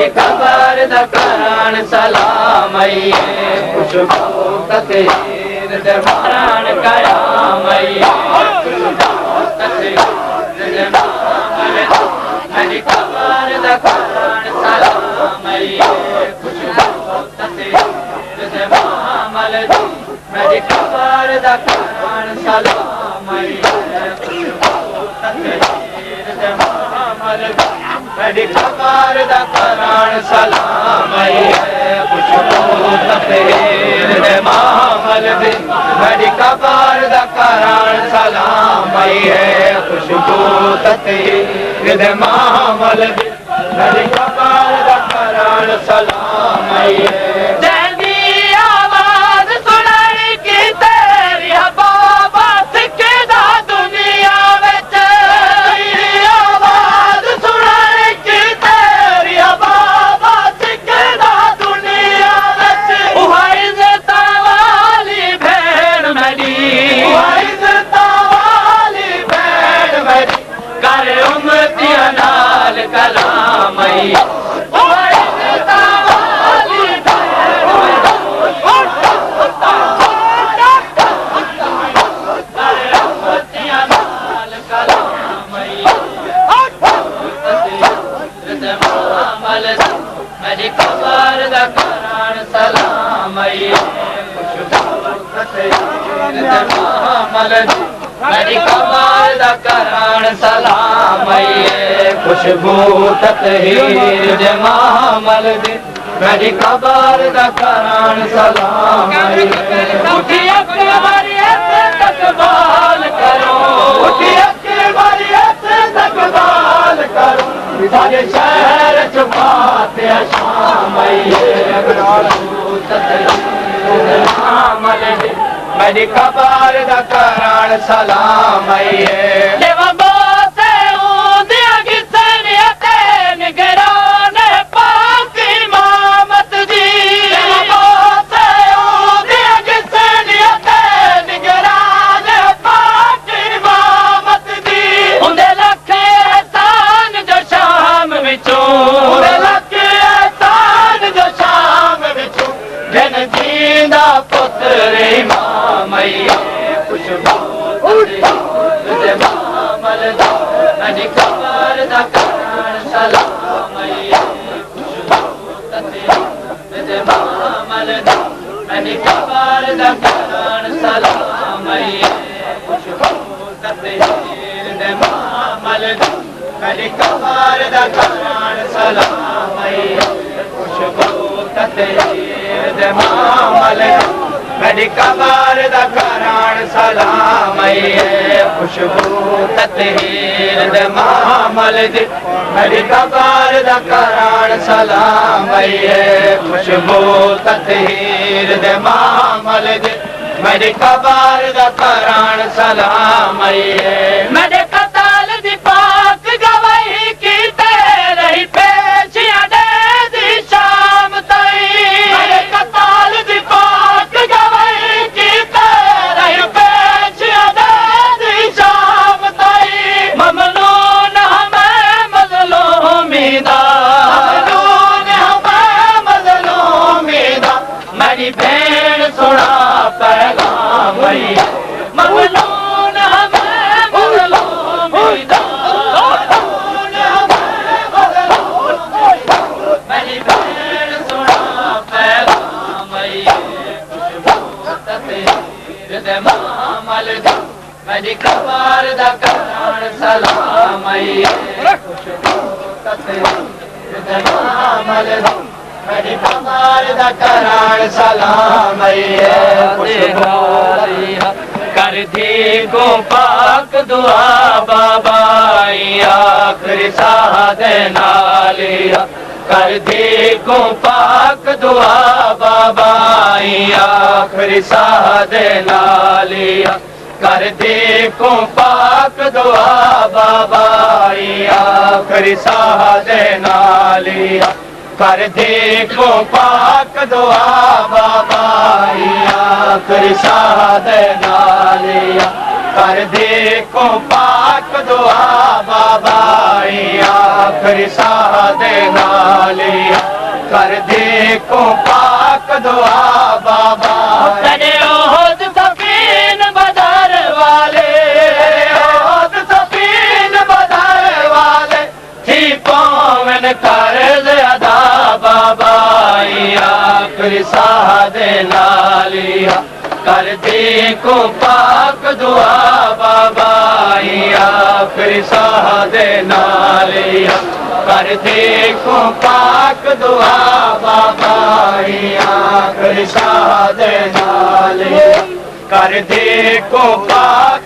मेरी खबर दा करान सलाम खुशबू तकदीर दे मारन कयाम मेरी खबर दा करान सलाम खुशबू तकदीर दे मामल मेरी खबर दा करान सलाम खुशबू तकदीर दे मामल मेरी खबर दा करान सलाम खुशबू तकदीर दे मामल मेरी खबर दा करान सलाम खुशबू तकदीर दे मामल मेरी खबर दा करान सलाम तेरी आवाज सुनाई की तेरी बाबा सिकदा दुनिया विच तेरी आवाज सुनाई की तेरी बाबा सिकदा दुनिया विच इज्जत वाली भेड़ मेरी इज्जत वाली भेड़ मेरी कर उम्मतियां नाल कलाम मेरी खबर दा करान सलाम खुशबू तकदीर दे मामल मेरी खबर दा करान सलाम खुशबू तकदीर दे मामल मेरी खबर दा करान सलाम उठिए वारियत तकबाल करो उठिए वारियत तकबाल करो सारे शहर चुपात शाम मेरी खबर दा करान सलाम खुशबू दे मामल मेरी खबर दा करान सलाम खुशबू तकदीर दे मामल मेरी खबर दा करान सलाम खुशबू तकदीर दे मामल मेरी खबर दा करान सलाम खुशबू तकदीर दे मामल मेरी खबर दा करान सलाम खुशबू तकदीर दे मामल मेरी खबर दा करान सलाम खुशबू तकदीर दे मामल मेरी खबर दा करान सलाम मेरे कताल दी पाक गवाही की रही पेशियां दे दी शाम ताई मेरे कताल दी पाक गवाही की रही पेशियां दे दी शाम ताई ममनून हमें मज़लूमी दा मेरी भेड़ सुना पैगाम ममनून हमें मज़लूमी दा मेरी भेड़ सुना पैगाम खुशबू तकदीर दे मामल मेरी खबर दा करान सलाम खुशबू तकदीर दे मामल मेरी खबर दा करान सलाम कर दी को पाक दुआ बाबा आखिरी साह दे नालिया कर दी को पाक दुआ बाबा आखिरी साह दे नालिया कर दे को पाक दुआ बाबा आखिरी साह दे नालिया कर देखो पाक दुआ बाबा आखिरी साह दे नालिया कर देखो पाक दुआ बाबा आखिरी साह दे नालिया कर दे को पाक दुआ बाबा तेरे ओहद सफीन बदर वाले ओहद सफीन बदर वाले थी पौवन कर्ज अदा बाबा आखिरी साह दे नालिया कर दे को पाक दुआ बाबा आखिरी साह दे नालिया कर दे को पाक दुआ बाबा आखिरी साह दे नालिया कर दे को पाक